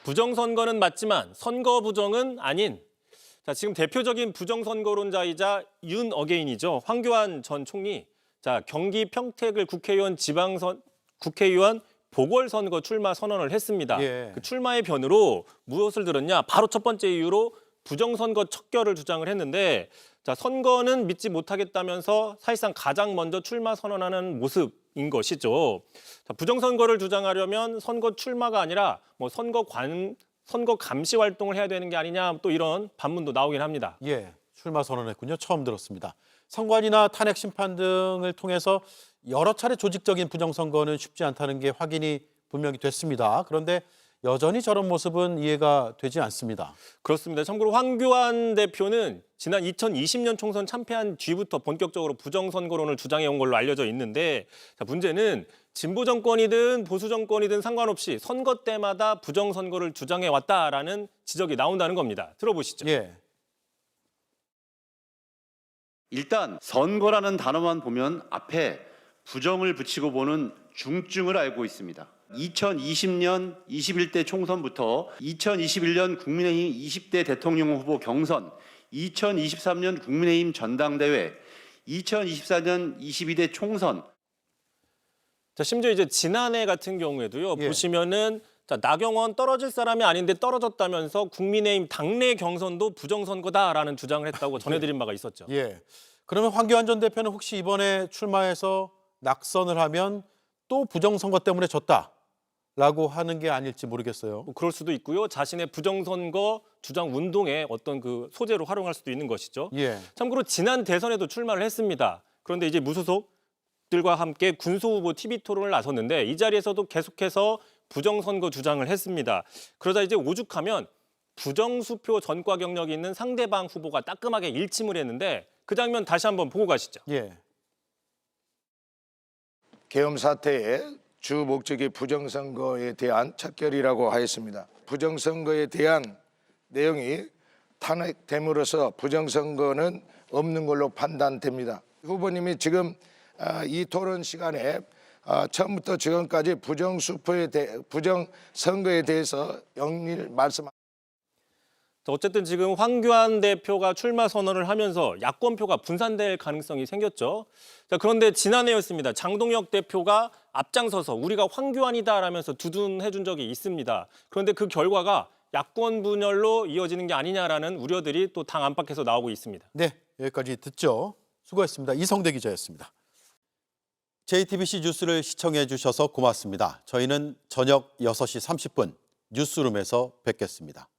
부정선거는 맞지만 선거 부정은 아닌. 자, 지금 대표적인 부정선거론자이자 윤어게인이죠. 황교안 전 총리. 자, 경기 평택을 국회의원 보궐선거 출마 선언을 했습니다. 예. 그 출마의 변으로 무엇을 들었냐? 바로 첫 번째 이유로 부정선거 척결을 주장을 했는데, 자, 선거는 믿지 못하겠다면서 사실상 가장 먼저 출마 선언하는 모습인 것이죠. 자, 부정선거를 주장하려면 선거 출마가 아니라 뭐 선거 감시 활동을 해야 되는 게 아니냐, 또 이런 반문도 나오긴 합니다. 예, 출마 선언했군요. 처음 들었습니다. 선관위나 탄핵 심판 등을 통해서 여러 차례 조직적인 부정선거는 쉽지 않다는 게 확인이 분명히 됐습니다. 그런데 여전히 저런 모습은 이해가 되지 않습니다. 그렇습니다. 참고로 황교안 대표는 지난 2020년 총선 참패한 뒤부터 본격적으로 부정선거론을 주장해온 걸로 알려져 있는데, 자, 문제는 진보 정권이든 보수 정권이든 상관없이 선거 때마다 부정선거를 주장해왔다라는 지적이 나온다는 겁니다. 들어보시죠. 예. 일단 선거라는 단어만 보면 앞에 부정을 붙이고 보는 중증을 알고 있습니다. 2020년 21대 총선부터 2021년 국민의힘 20대 대통령 후보 경선, 2023년 국민의힘 전당대회, 2024년 22대 총선. 자, 심지어 이제 지난해 같은 경우에도요. 예. 보시면은 자, 나경원 떨어질 사람이 아닌데 떨어졌다면서 국민의힘 당내 경선도 부정선거다라는 주장을 했다고 전해드린 바가 있었죠. 예. 그러면 황교안 전 대표는 혹시 이번에 출마해서 낙선을 하면 또 부정선거 때문에 졌다라고 하는 게 아닐지 모르겠어요. 뭐 그럴 수도 있고요. 자신의 부정선거 주장 운동의 어떤 그 소재로 활용할 수도 있는 것이죠. 예. 참고로 지난 대선에도 출마를 했습니다. 그런데 이제 무소속들과 함께 군소후보 TV 토론을 나섰는데 이 자리에서도 계속해서 부정선거 주장을 했습니다. 그러다 이제 오죽하면 부정수표 전과 경력이 있는 상대방 후보가 따끔하게 일침을 했는데 그 장면 다시 한번 보고 가시죠. 예. 계엄 사태의 주 목적이 부정선거에 대한 척결이라고 하였습니다. 부정선거에 대한 내용이 탄핵됨으로써 부정선거는 없는 걸로 판단됩니다. 후보님이 지금 이 토론 시간에 처음부터 지금까지 부정선거에 대해서 영일 말씀. 어쨌든 지금 황교안 대표가 출마 선언을 하면서 야권표가 분산될 가능성이 생겼죠. 자, 그런데 지난해였습니다. 장동혁 대표가 앞장서서 우리가 황교안이다라면서 두둔해 준 적이 있습니다. 그런데 그 결과가 야권 분열로 이어지는 게 아니냐라는 우려들이 또 당 안팎에서 나오고 있습니다. 네, 여기까지 듣죠. 수고했습니다. 이성대 기자였습니다. JTBC 뉴스를 시청해 주셔서 고맙습니다. 저희는 저녁 6시 30분 뉴스룸에서 뵙겠습니다.